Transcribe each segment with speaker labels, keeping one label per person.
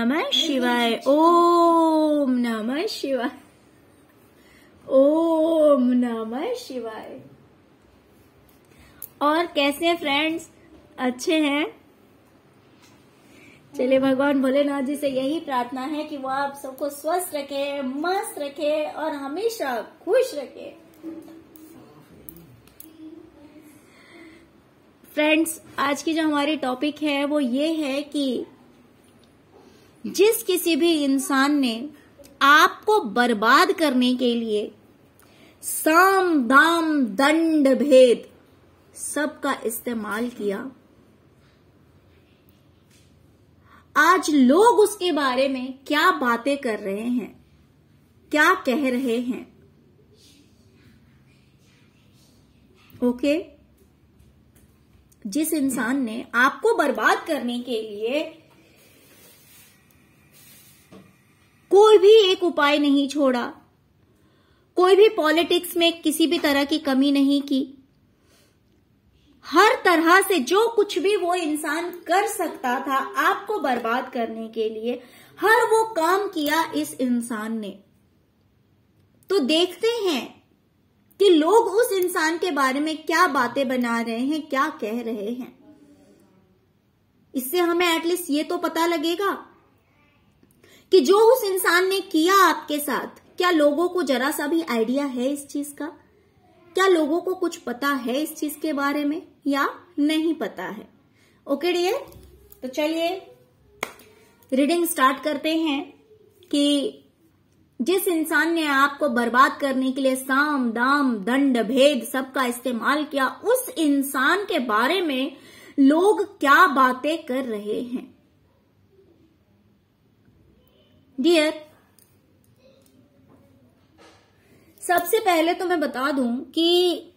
Speaker 1: नमः शिवाय, ओम नमः शिवाय, ओम नमः शिवाय। और कैसे हैं फ्रेंड्स, अच्छे हैं? चलिए भगवान भोलेनाथ जी से यही प्रार्थना है कि वो आप सबको स्वस्थ रखे, मस्त रखे और हमेशा खुश रखे। फ्रेंड्स, आज की जो हमारी टॉपिक है वो ये है कि जिस किसी भी इंसान ने आपको बर्बाद करने के लिए साम दाम दंड भेद सबका इस्तेमाल किया, आज लोग उसके बारे में क्या बातें कर रहे हैं, क्या कह रहे हैं। ओके, जिस इंसान ने आपको बर्बाद करने के लिए कोई भी एक उपाय नहीं छोड़ा, कोई भी पॉलिटिक्स में किसी भी तरह की कमी नहीं की, हर तरह से जो कुछ भी वो इंसान कर सकता था आपको बर्बाद करने के लिए, हर वो काम किया इस इंसान ने। तो देखते हैं कि लोग उस इंसान के बारे में क्या बातें बना रहे हैं, क्या कह रहे हैं। इससे हमें एटलीस्ट ये तो पता लगेगा कि जो उस इंसान ने किया आपके साथ, क्या लोगों को जरा सा भी आइडिया है इस चीज का? क्या लोगों को कुछ पता है इस चीज के बारे में या नहीं पता है? ओके डियर, तो चलिए रीडिंग स्टार्ट करते हैं कि जिस इंसान ने आपको बर्बाद करने के लिए साम दाम दंड भेद सबका इस्तेमाल किया, उस इंसान के बारे में लोग क्या बातें कर रहे हैं। डियर, सबसे पहले तो मैं बता दूं कि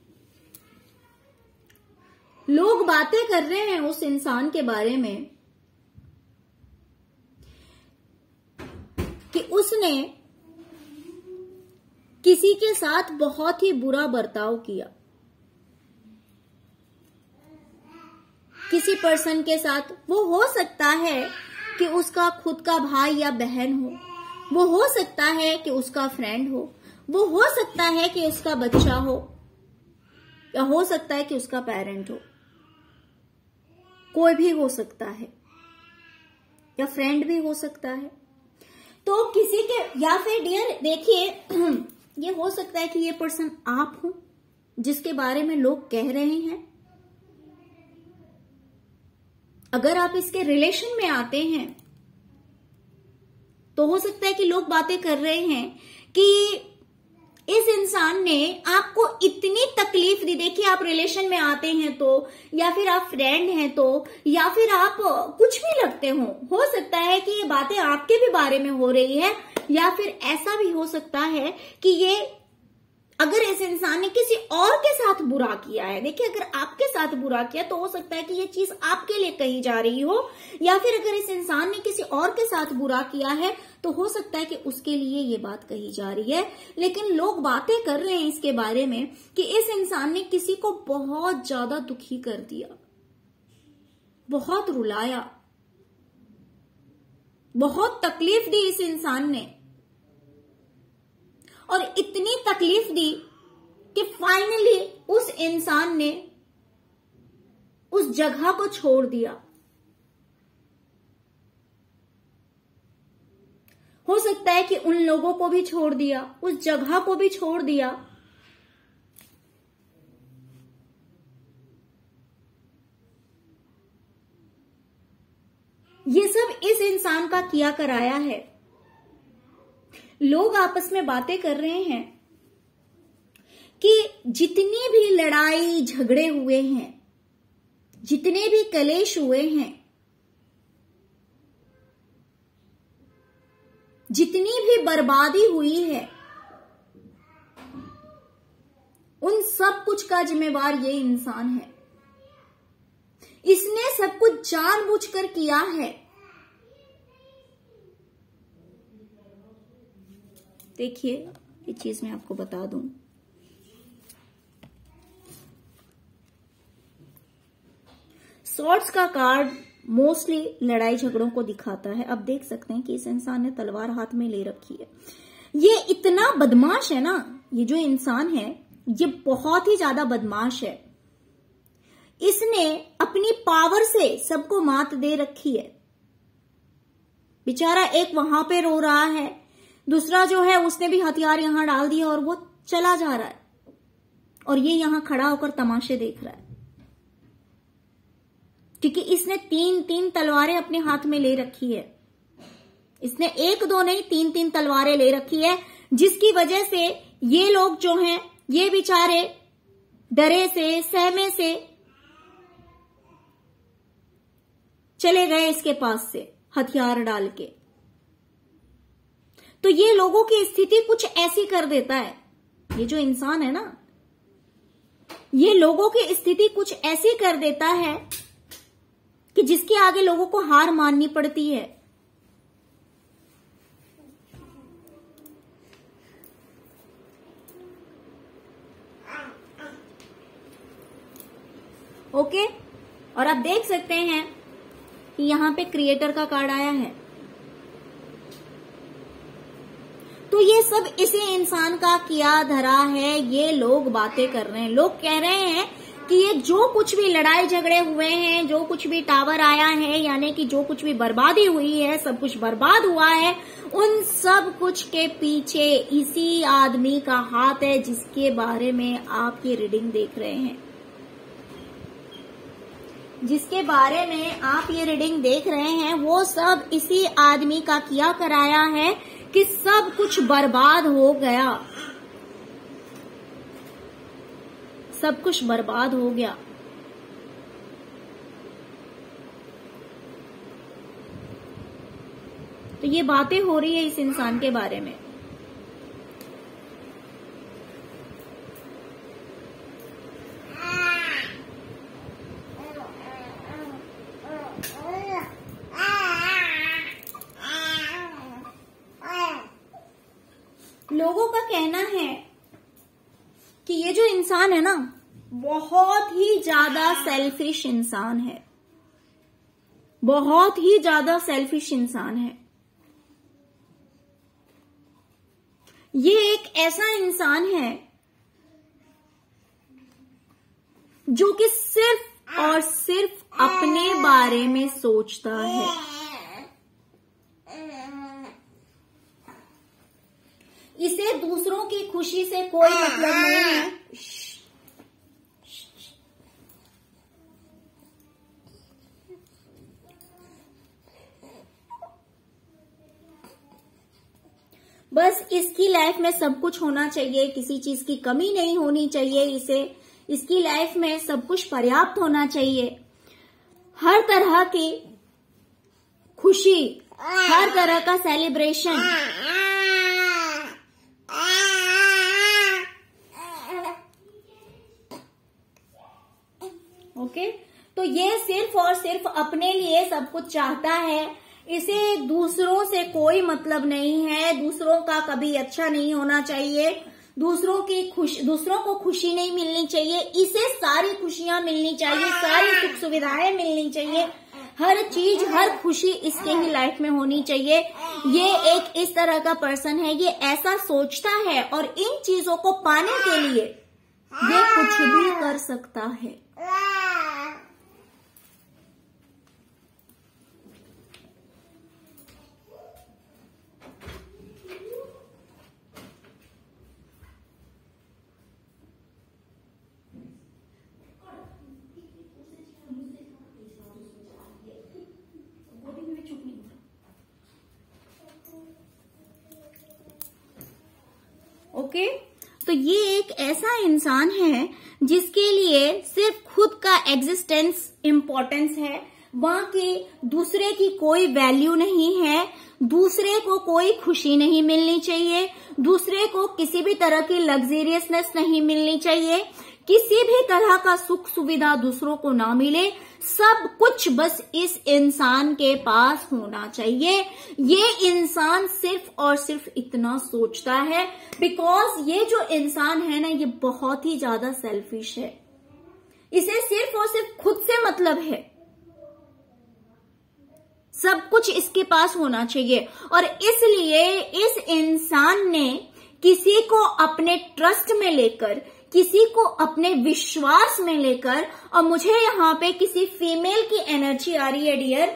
Speaker 1: लोग बातें कर रहे हैं उस इंसान के बारे में कि उसने किसी के साथ बहुत ही बुरा बर्ताव किया, किसी पर्सन के साथ। वो हो सकता है कि उसका खुद का भाई या बहन हो, वो हो सकता है कि उसका फ्रेंड हो, वो हो सकता है कि उसका बच्चा हो, या हो सकता है कि उसका पेरेंट हो, कोई भी हो सकता है, या फ्रेंड भी हो सकता है। तो किसी के, या फिर डियर देखिए, ये हो सकता है कि ये पर्सन आप हो जिसके बारे में लोग कह रहे हैं। अगर आप इसके रिलेशन में आते हैं तो हो सकता है कि लोग बातें कर रहे हैं कि इस इंसान ने आपको इतनी तकलीफ दी। देखिए, आप रिलेशन में आते हैं तो, या फिर आप फ्रेंड हैं तो, या फिर आप कुछ भी लगते हो सकता है कि ये बातें आपके भी बारे में हो रही है, या फिर ऐसा भी हो सकता है कि ये, अगर इस इंसान ने किसी और के साथ बुरा किया है, देखिए अगर आपके साथ बुरा किया तो हो सकता है कि ये चीज आपके लिए कही जा रही हो, या फिर अगर इस इंसान ने किसी और के साथ बुरा किया है तो हो सकता है कि उसके लिए ये बात कही जा रही है। लेकिन लोग बातें कर रहे हैं इसके बारे में कि इस इंसान ने किसी को बहुत ज्यादा दुखी कर दिया, बहुत रुलाया, बहुत तकलीफ दी इस इंसान ने, और इतनी तकलीफ दी कि फाइनली उस इंसान ने उस जगह को छोड़ दिया। हो सकता है कि उन लोगों को भी छोड़ दिया, उस जगह को भी छोड़ दिया। ये सब इस इंसान का किया कराया है। लोग आपस में बातें कर रहे हैं कि जितनी भी लड़ाई झगड़े हुए हैं, जितने भी कलेश हुए हैं, जितनी भी बर्बादी हुई है, उन सब कुछ का जिम्मेवार ये इंसान है। इसने सब कुछ जानबूझकर किया है। देखिए, ये चीज मैं आपको बता दूं, सॉर्ड्स का कार्ड मोस्टली लड़ाई झगड़ों को दिखाता है। अब देख सकते हैं कि इस इंसान ने तलवार हाथ में ले रखी है। ये इतना बदमाश है ना, ये जो इंसान है ये बहुत ही ज्यादा बदमाश है। इसने अपनी पावर से सबको मात दे रखी है। बेचारा एक वहां पे रो रहा है, दूसरा जो है उसने भी हथियार यहां डाल दिया और वो चला जा रहा है, और ये यहां खड़ा होकर तमाशे देख रहा है, क्योंकि इसने तीन तलवारें अपने हाथ में ले रखी है। इसने एक दो नहीं, तीन तलवारें ले रखी है, जिसकी वजह से ये लोग जो हैं ये बेचारे डरे से, सहमे से चले गए इसके पास से हथियार डाल के। तो ये लोगों की स्थिति कुछ ऐसी कर देता है, ये जो इंसान है ना, ये लोगों की स्थिति कुछ ऐसी कर देता है कि जिसके आगे लोगों को हार माननी पड़ती है। ओके, और आप देख सकते हैं कि यहां पे क्रिएटर का कार्ड आया है। तो ये सब इसी इंसान का किया धरा है। ये लोग बातें कर रहे हैं, लोग कह रहे हैं कि ये जो कुछ भी लड़ाई झगड़े हुए हैं, जो कुछ भी टावर आया है, यानी कि जो कुछ भी बर्बादी हुई है, सब कुछ बर्बाद हुआ है, उन सब कुछ के पीछे इसी आदमी का हाथ है जिसके बारे में आप ये रीडिंग देख रहे हैं। जिसके बारे में आप ये रीडिंग देख रहे हैं वो सब इसी आदमी का किया कराया है कि सब कुछ बर्बाद हो गया, सब कुछ बर्बाद हो गया। तो ये बातें हो रही है इस इंसान के बारे में। लोगों का कहना है कि ये जो इंसान है ना, बहुत ही ज्यादा सेल्फिश इंसान है, बहुत ही ज्यादा सेल्फिश इंसान है। ये एक ऐसा इंसान है जो कि सिर्फ और सिर्फ अपने बारे में सोचता है। इसे दूसरों की खुशी से कोई मतलब नहीं है। बस इसकी लाइफ में सब कुछ होना चाहिए, किसी चीज की कमी नहीं होनी चाहिए। इसे इसकी लाइफ में सब कुछ पर्याप्त होना चाहिए। हर तरह की खुशी, हर तरह का सेलिब्रेशन, ओके। तो ये सिर्फ और सिर्फ अपने लिए सब कुछ चाहता है। इसे दूसरों से कोई मतलब नहीं है, दूसरों का कभी अच्छा नहीं होना चाहिए, दूसरों को खुशी नहीं मिलनी चाहिए। इसे सारी खुशियां मिलनी चाहिए, सारी सुख सुविधाएं मिलनी चाहिए, हर चीज, हर खुशी इसके ही लाइफ में होनी चाहिए। ये एक इस तरह का पर्सन है, ये ऐसा सोचता है और इन चीजों को पाने के लिए ये कुछ भी कर सकता है। ओके, तो ये एक ऐसा इंसान है जिसके लिए सिर्फ खुद का एग्जिस्टेंस इम्पोर्टेंस है, बाकी दूसरे की कोई वैल्यू नहीं है, दूसरे को कोई खुशी नहीं मिलनी चाहिए, दूसरे को किसी भी तरह की लग्जरियसनेस नहीं मिलनी चाहिए, किसी भी तरह का सुख सुविधा दूसरों को ना मिले, सब कुछ बस इस इंसान के पास होना चाहिए। ये इंसान सिर्फ और सिर्फ इतना सोचता है, बिकॉज ये जो इंसान है ना, ये बहुत ही ज्यादा सेल्फिश है। इसे सिर्फ और सिर्फ खुद से मतलब है। सब कुछ इसके पास होना चाहिए। और इसलिए इस इंसान ने किसी को अपने ट्रस्ट में लेकर, किसी को अपने विश्वास में लेकर, और मुझे यहाँ पे किसी फीमेल की एनर्जी आ रही है डियर,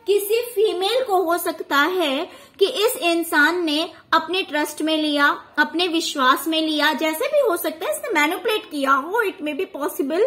Speaker 1: किसी फीमेल को हो सकता है कि इस इंसान ने अपने ट्रस्ट में लिया, अपने विश्वास में लिया, जैसे भी हो सकता है, इसने मैनिपुलेट किया हो। इट मे बी पॉसिबल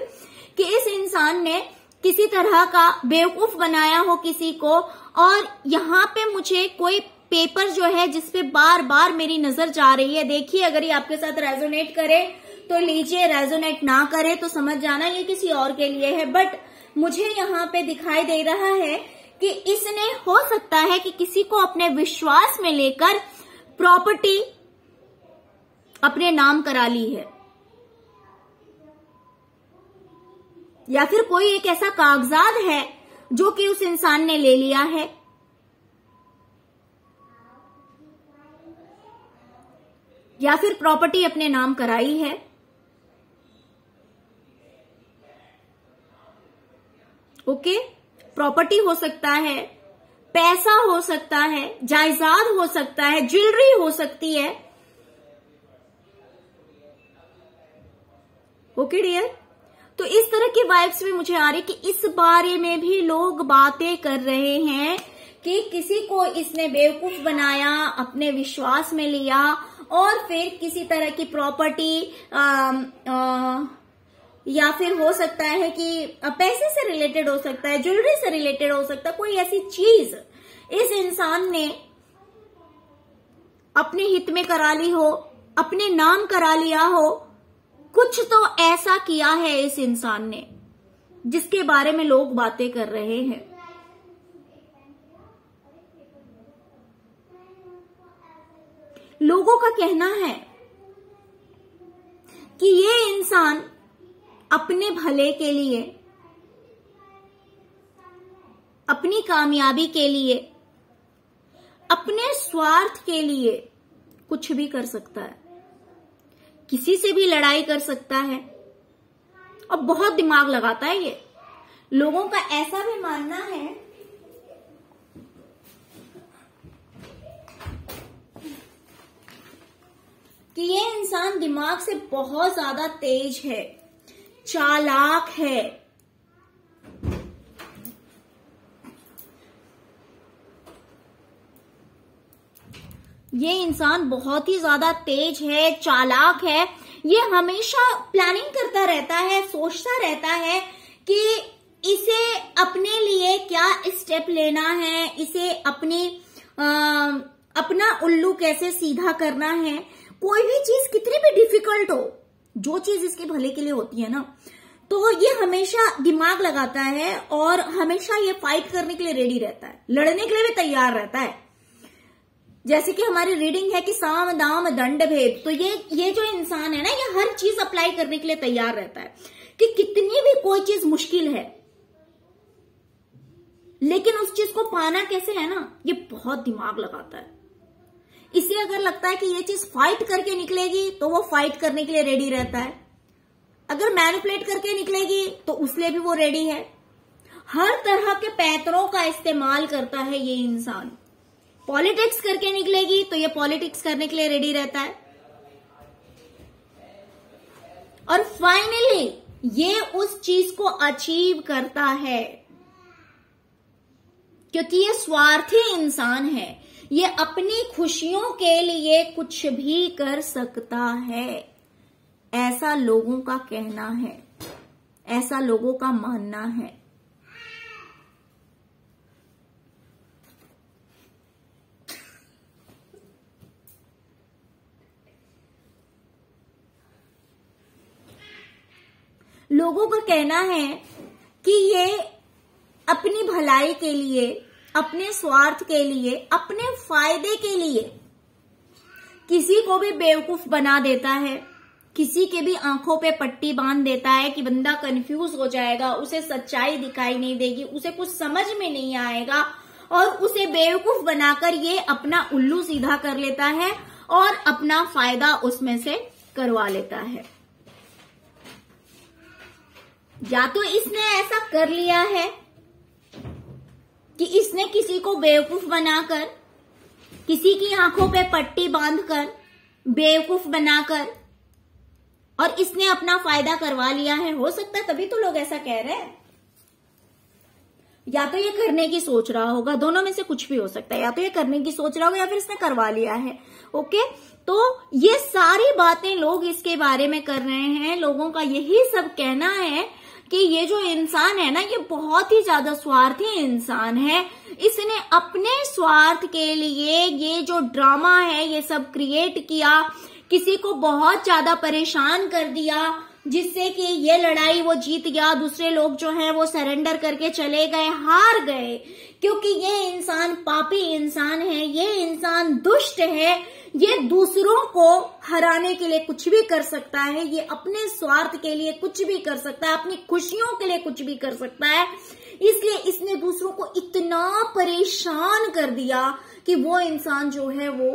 Speaker 1: कि इस इंसान ने किसी तरह का बेवकूफ बनाया हो किसी को। और यहाँ पे मुझे कोई पेपर जो है जिसपे बार बार मेरी नजर जा रही है, देखिए अगर ये आपके साथ रेजोनेट करे तो लीजिए, रेजोनेट ना करे तो समझ जाना ये किसी और के लिए है। बट मुझे यहाँ पे दिखाई दे रहा है कि इसने हो सकता है कि किसी को अपने विश्वास में लेकर प्रॉपर्टी अपने नाम करा ली है, या फिर कोई एक ऐसा कागजात है जो कि उस इंसान ने ले लिया है, या फिर प्रॉपर्टी अपने नाम कराई है। ओके, प्रॉपर्टी हो सकता है, पैसा हो सकता है, जायदाद हो सकता है, ज्वेलरी हो सकती है। ओके डियर, तो इस तरह की वाइब्स भी मुझे आ रही कि इस बारे में भी लोग बातें कर रहे हैं कि किसी को इसने बेवकूफ बनाया, अपने विश्वास में लिया, और फिर किसी तरह की प्रॉपर्टी या फिर हो सकता है कि पैसे से रिलेटेड हो सकता है, ज्वेलरी से रिलेटेड हो सकता है, कोई ऐसी चीज इस इंसान ने अपने हित में करा ली हो, अपने नाम करा लिया हो। कुछ तो ऐसा किया है इस इंसान ने जिसके बारे में लोग बातें कर रहे हैं। लोगों का कहना है कि ये इंसान अपने भले के लिए, अपनी कामयाबी के लिए, अपने स्वार्थ के लिए कुछ भी कर सकता है, किसी से भी लड़ाई कर सकता है, और बहुत दिमाग लगाता है ये। लोगों का ऐसा भी मानना है कि ये इंसान दिमाग से बहुत ज्यादा तेज है, चालाक है। ये इंसान बहुत ही ज्यादा तेज है, चालाक है। ये हमेशा प्लानिंग करता रहता है, सोचता रहता है कि इसे अपने लिए क्या स्टेप लेना है, इसे अपना उल्लू कैसे सीधा करना है। कोई भी चीज कितनी भी डिफिकल्ट हो, जो चीज इसके भले के लिए होती है ना, तो ये हमेशा दिमाग लगाता है और हमेशा ये फाइट करने के लिए रेडी रहता है, लड़ने के लिए भी तैयार रहता है। जैसे कि हमारी रीडिंग है कि साम दाम दंड भेद, तो ये जो इंसान है ना, ये हर चीज अप्लाई करने के लिए तैयार रहता है कि कितनी भी कोई चीज मुश्किल है, लेकिन उस चीज को पाना कैसे है ना, ये बहुत दिमाग लगाता है। इसे अगर लगता है कि ये चीज फाइट करके निकलेगी तो वो फाइट करने के लिए रेडी रहता है, अगर मैनिपुलेट करके निकलेगी तो उसलिए भी वो रेडी है। हर तरह के पैतरों का इस्तेमाल करता है ये इंसान। पॉलिटिक्स करके निकलेगी तो ये पॉलिटिक्स करने के लिए रेडी रहता है, और फाइनली ये उस चीज को अचीव करता है, क्योंकि ये स्वार्थी इंसान है। ये अपनी खुशियों के लिए कुछ भी कर सकता है, ऐसा लोगों का कहना है, ऐसा लोगों का मानना है। लोगों का कहना है कि ये अपनी भलाई के लिए, अपने स्वार्थ के लिए, अपने फायदे के लिए किसी को भी बेवकूफ बना देता है, किसी के भी आंखों पे पट्टी बांध देता है कि बंदा कंफ्यूज हो जाएगा, उसे सच्चाई दिखाई नहीं देगी, उसे कुछ समझ में नहीं आएगा, और उसे बेवकूफ बनाकर ये अपना उल्लू सीधा कर लेता है और अपना फायदा उसमें से करवा लेता है। या तो इसने ऐसा कर लिया है कि इसने किसी को बेवकूफ बनाकर, किसी की आंखों पे पट्टी बांधकर, बेवकूफ बनाकर, और इसने अपना फायदा करवा लिया है। हो सकता है तभी तो लोग ऐसा कह रहे हैं। या तो ये करने की सोच रहा होगा, दोनों में से कुछ भी हो सकता है। या तो ये करने की सोच रहा होगा या फिर इसने करवा लिया है। ओके, तो ये सारी बातें लोग इसके बारे में कर रहे हैं। लोगों का यही सब कहना है कि ये जो इंसान है ना, ये बहुत ही ज्यादा स्वार्थी इंसान है। इसने अपने स्वार्थ के लिए ये जो ड्रामा है ये सब क्रिएट किया, किसी को बहुत ज्यादा परेशान कर दिया, जिससे कि ये लड़ाई वो जीत गया, दूसरे लोग जो हैं वो सरेंडर करके चले गए, हार गए। क्योंकि ये इंसान पापी इंसान है, ये इंसान दुष्ट है, ये दूसरों को हराने के लिए कुछ भी कर सकता है, ये अपने स्वार्थ के लिए कुछ भी कर सकता है, अपनी खुशियों के लिए कुछ भी कर सकता है। इसलिए इसने दूसरों को इतना परेशान कर दिया कि वो इंसान जो है वो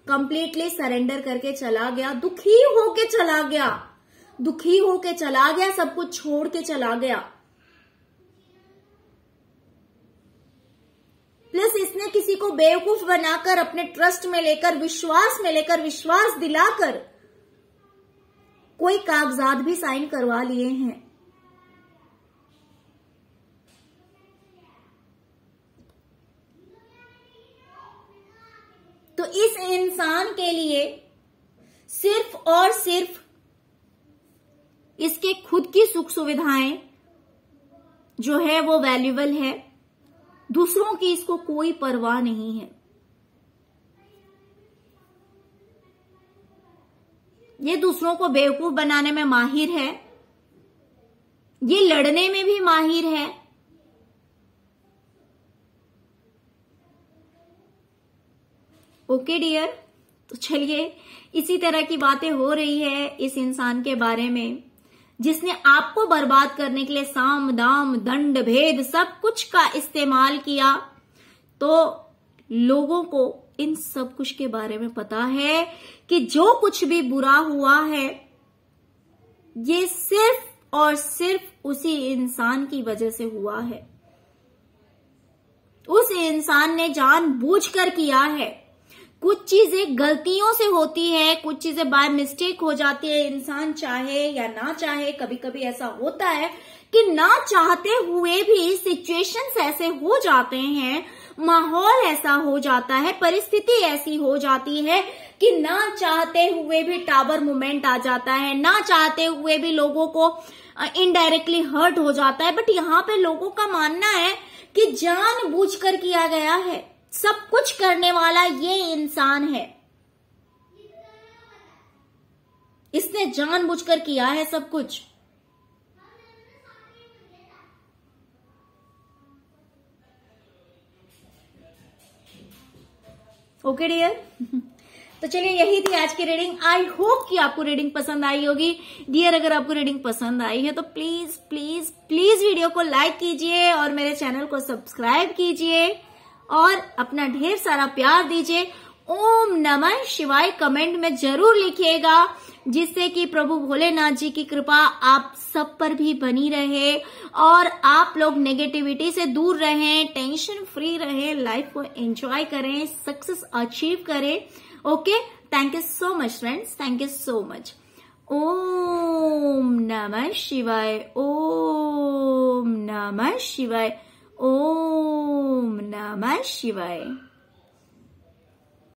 Speaker 1: कंप्लीटली सरेंडर करके चला गया, दुखी होके चला गया, दुखी होके चला गया, सब कुछ छोड़ के चला गया। प्लस इसने किसी को बेवकूफ बनाकर, अपने ट्रस्ट में लेकर, विश्वास में लेकर, विश्वास दिलाकर कोई कागजात भी साइन करवा लिए हैं। तो इस इंसान के लिए सिर्फ और सिर्फ इसके खुद की सुख सुविधाएं जो है वो वैल्यूएबल है, दूसरों की इसको कोई परवाह नहीं है। ये दूसरों को बेवकूफ बनाने में माहिर है, ये लड़ने में भी माहिर है। ओके डियर, तो चलिए, इसी तरह की बातें हो रही है इस इंसान के बारे में, जिसने आपको बर्बाद करने के लिए साम दाम दंड भेद सब कुछ का इस्तेमाल किया। तो लोगों को इन सब कुछ के बारे में पता है कि जो कुछ भी बुरा हुआ है ये सिर्फ और सिर्फ उसी इंसान की वजह से हुआ है। उस इंसान ने जानबूझकर किया है। कुछ चीजें गलतियों से होती है, कुछ चीजें बाय मिस्टेक हो जाती है, इंसान चाहे या ना चाहे। कभी कभी ऐसा होता है कि ना चाहते हुए भी सिचुएशंस ऐसे हो जाते हैं, माहौल ऐसा हो जाता है, परिस्थिति ऐसी हो जाती है कि ना चाहते हुए भी टावर मूवमेंट आ जाता है, ना चाहते हुए भी लोगों को इनडायरेक्टली हर्ट हो जाता है। बट यहाँ पे लोगों का मानना है कि जानबूझकर किया गया है, सब कुछ करने वाला ये इंसान है, इसने जानबूझकर किया है सब कुछ। ओके डियर, तो चलिए यही थी आज की रीडिंग। आई होप कि आपको रीडिंग पसंद आई होगी। डियर, अगर आपको रीडिंग पसंद आई है तो प्लीज प्लीज प्लीज वीडियो को लाइक कीजिए और मेरे चैनल को सब्सक्राइब कीजिए और अपना ढेर सारा प्यार दीजिए। ओम नमः शिवाय कमेंट में जरूर लिखिएगा, जिससे कि प्रभु भोलेनाथ जी की कृपा आप सब पर भी बनी रहे और आप लोग नेगेटिविटी से दूर रहें, टेंशन फ्री रहें, लाइफ को एंजॉय करें, सक्सेस अचीव करें। Okay, thank you so much friends, thank you so much. ओम नमः शिवाय, ओम नमः शिवाय, ओम नमः शिवाय।